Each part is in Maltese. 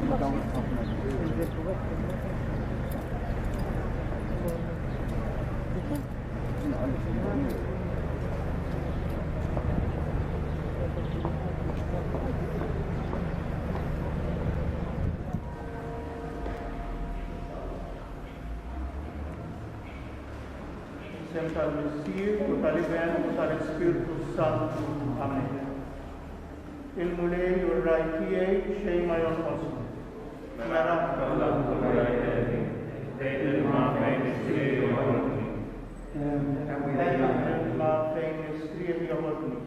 Sempre al Messie, tal-Iben u tal-Spiritu Santu. Amen. Il-mulej u r-rajtijaj xej ma jonqosni. Nara ma fejn istriħ joħodni.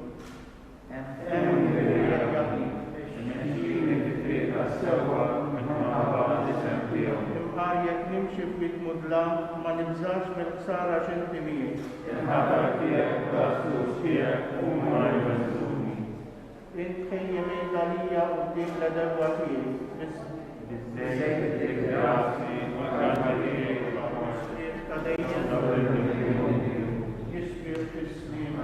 Imħar jek nimxi f'bit mudla ma nibżax mill-ħsara x'intimijie. Int ħejjem il-dalija qudiem l-edewwa tiegħi. Jisbir fis-slim.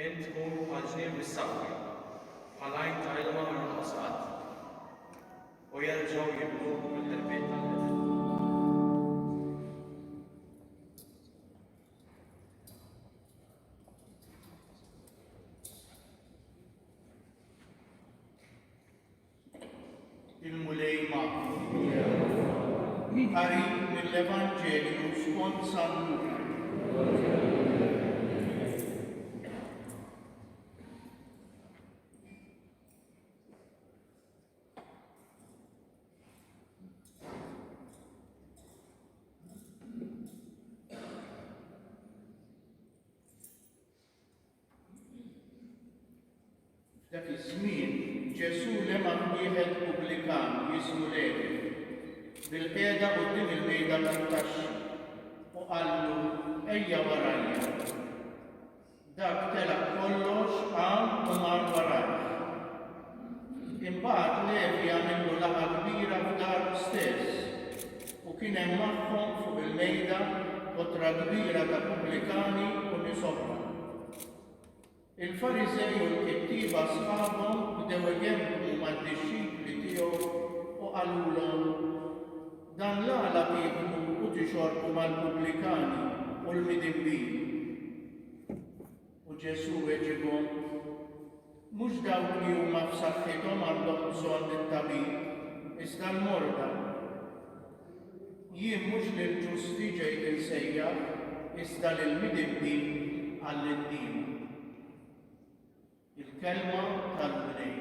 Int tkun bħal ġnien bis-sawwi, bħal għajn ta' ilma ma jonqos qatt. ويرجعوا يبنوا مثل بيت الله. Il-mulej ma'kom. Qari mill-Evanġelju skont San Luka. Dak iż-żmien Ġesu lema wieħed Pubblikan jismu Levi bil-qiegħda quddiem il-mejda tat-taxxi u qallu ejja warajja. Dak telaq kollox qam u mar warajh. Imbagħad Levi għamillu laqgħa kbira f'daru stess u kien hemm magħhom fuq il-mejda kotra kbira ta' Pubblikani u nies oħra. Il-Farisej u l-kittiba sħabhom bdew igembru mad-dixxipli tiegħu u qalulhom dan l-għala tieklu u tixorbu mal-Pubblikani u l-midibbin. U Ġesu weġibhom mhux dawk li huma f'saħħithom għandhom bżonn it-tabib, iżda l-morda. Jien mhux lill-ġusti ġejt insejjaħ, iżda lill-midibbin għall-indiem. Il-kelma tal-bnej.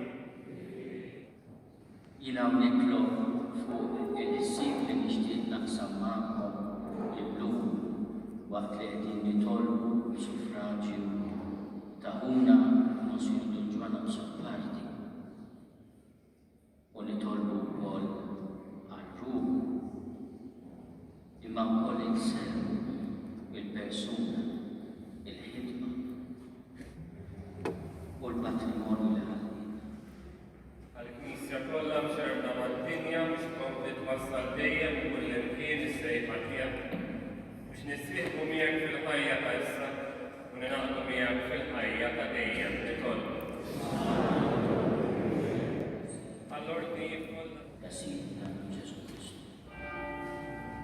Jina niklob fuq il-sib li nixtieq naqsam magħhom illum waqt li qegħdin nitolbu suffraġġju taħuna Monsignor Don Giovanni Sappardi u nitolbu wkoll għal-ruħ imma wkoll insemmu il-persuna, il-ħidma u l-patrimonju li għalli. Għal-Knisja kollha mxerbna mad-dinja biex tkompli twassal dejjem kull imkien is-sejħa tiegħek biex nisrieħbu miegħek fil-ħajja ta' issa u ninaqdu miegħek fil-ħajja ta' dejjem nitolbu. Għall-ordnijiet kollha. Da Sidna Ġesu Kristu.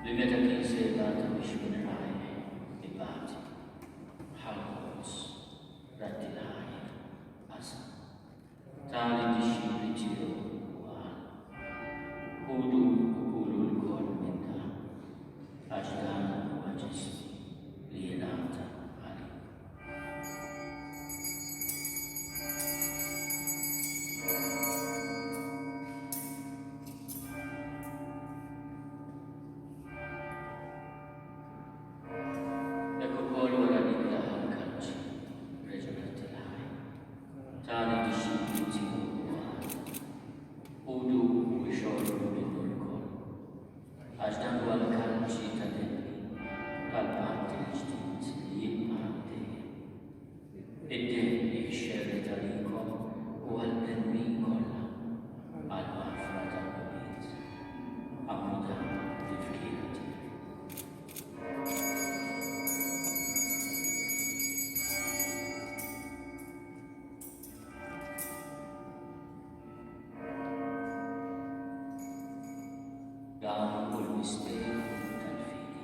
Li meta kien segata biex minrajh ibati bħal-ħoss ratti l-ħajja qasam. Tali dixxipli tiegħu qal ħudu u kulu l-kol minn dan għax dan huwa ġismi li jingħata għalik. Dak ukoll wara dik l-aħħar kanċi reġgħet il-ħajja. Tali dixxipli tiegħu qal ħudu u xorbu minnu l-kol għax dan huwa l-kanċi ta' demmi tal-patt il-ġdid li jibqa' dejjem. Id-demmi x-xerri talikom u għall-demmin kollha għall-għafra tal-mubiet. Għamlu dan bil-fkiera tiegħek. Dan hu l-misterju tal-fidi.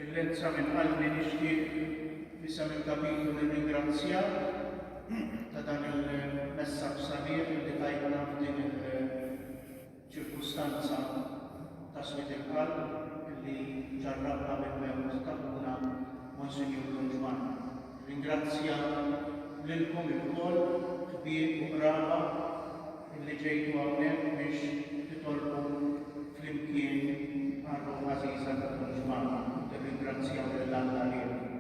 Xellenza minn qalbi nixtieq bisem il-kapitlu nirringrazzjak ta' dan il-messaġġ sabiħ li tajtna f'din il-ċirkustanza ta' swit il-qalb li ġarrabna bil-mewt ta' ħuna Monsinjur Don Ġwan. Ringrazzja lilkom il-kol ħbieb u qraba li ġejtu hawnhekk biex titolbu flimkien għal-ruħ għażiża ta' Don Ġwan. Ringrazzjaw lill-Alla lilkom.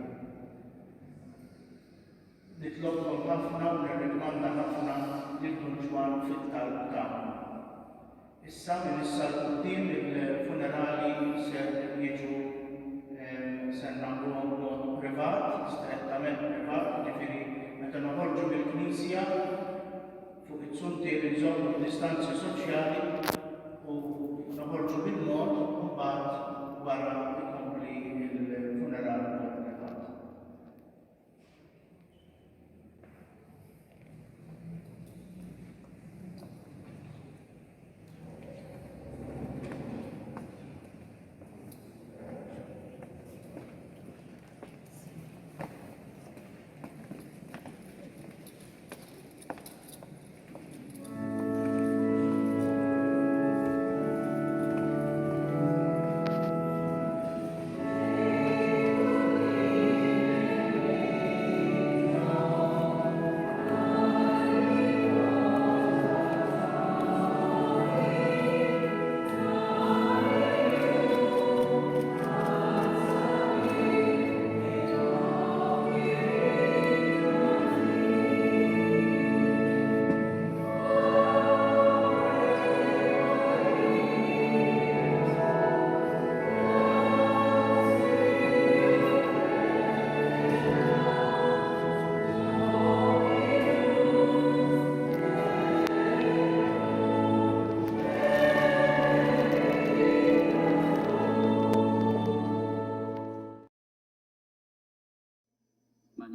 Nitlobkom ħafna u nirrimanda ħafna lil Don Ġwan fit-talb tagħna. Issa minn issa l-quddiem il-funerali ser jiġu ser nagħmluhom b'mod privat, strettament privat, jiġifieri meta noħorġu mill-Knisja fuq it-suntier inżommu distanzi soċjali u noħorġu bil-mod u mbagħad wara ikompli il-funeral privat.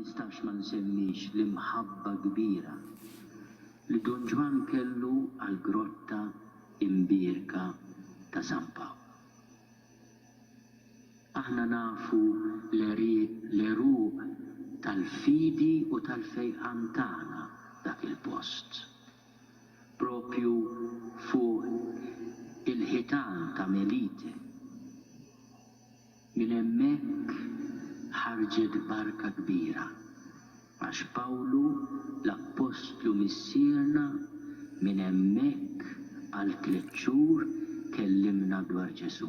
nistax ma nsemmix l-imħabba kbira li Don Ġwan kellu għall-grotta imbierka ta' San Pawl. Aħna nafu l-eruq tal-fidi u tal-fejqan tagħna dak il-post. Propju fuq il-ħitan ta' Melite. Min hemmhekk ħarġet barka kbira għax Pawlu l-Apostlu missierna minn hemmhekk għal 3 xhur kellimna dwar Ġesu.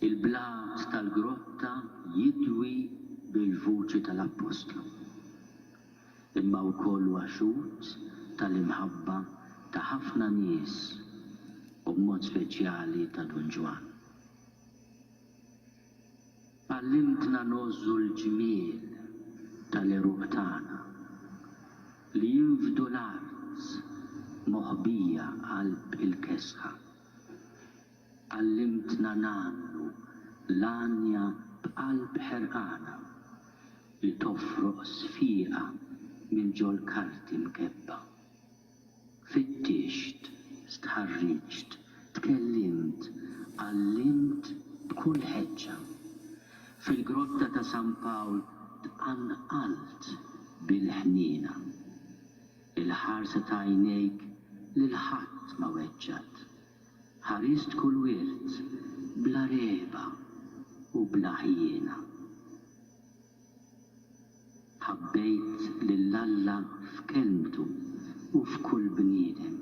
Il-blat tal-grotta jidwi bil-vuċi tal-Apostlu, imma wkoll għaxut tal-imħabba ta' ħafna nies u b'mod speċjali ta' Don Ġwan. Għallimtna nożżu l-ġmiel tal-eruq tagħna li jinfdu l-art moħbija qalb il-kesħa. Għallimtna nagħmlu l-għanja b'qalb ħerqana li toffroq sfiqa minn ġol karti mkebba. Fittixt, stħarriġt, tkellimt, għallimt b'kull ħeġġa. Fil-grotta ta' San Pawl tqanqalt bil-ħnina. Il-ħarsa ta' għajnejk lil ħadd ma weġġat. Ħarist kull wirt bla reba u bla ħjiena. Ħabbejt lill-Alla f'kelmtu u f'kull bniedem.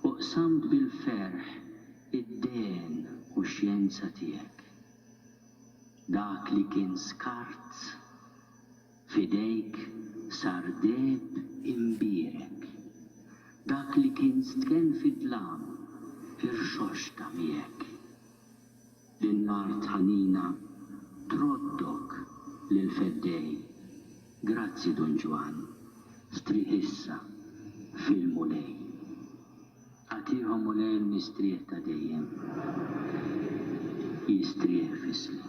U qsamt bil-ferħ id-den u x-xjenza tiegħek. Dak li kien skart fidejk sar deb imbierek. Dak li kien stken fid-dlam irxoxta miegħek. Din-nar tħanina troddok lil feddej. Grazzi Don Ġwan, striħissa fil-mulej. Għatihom mulej l-mistrieħ ta' dejjem. Jistrieħ fisli.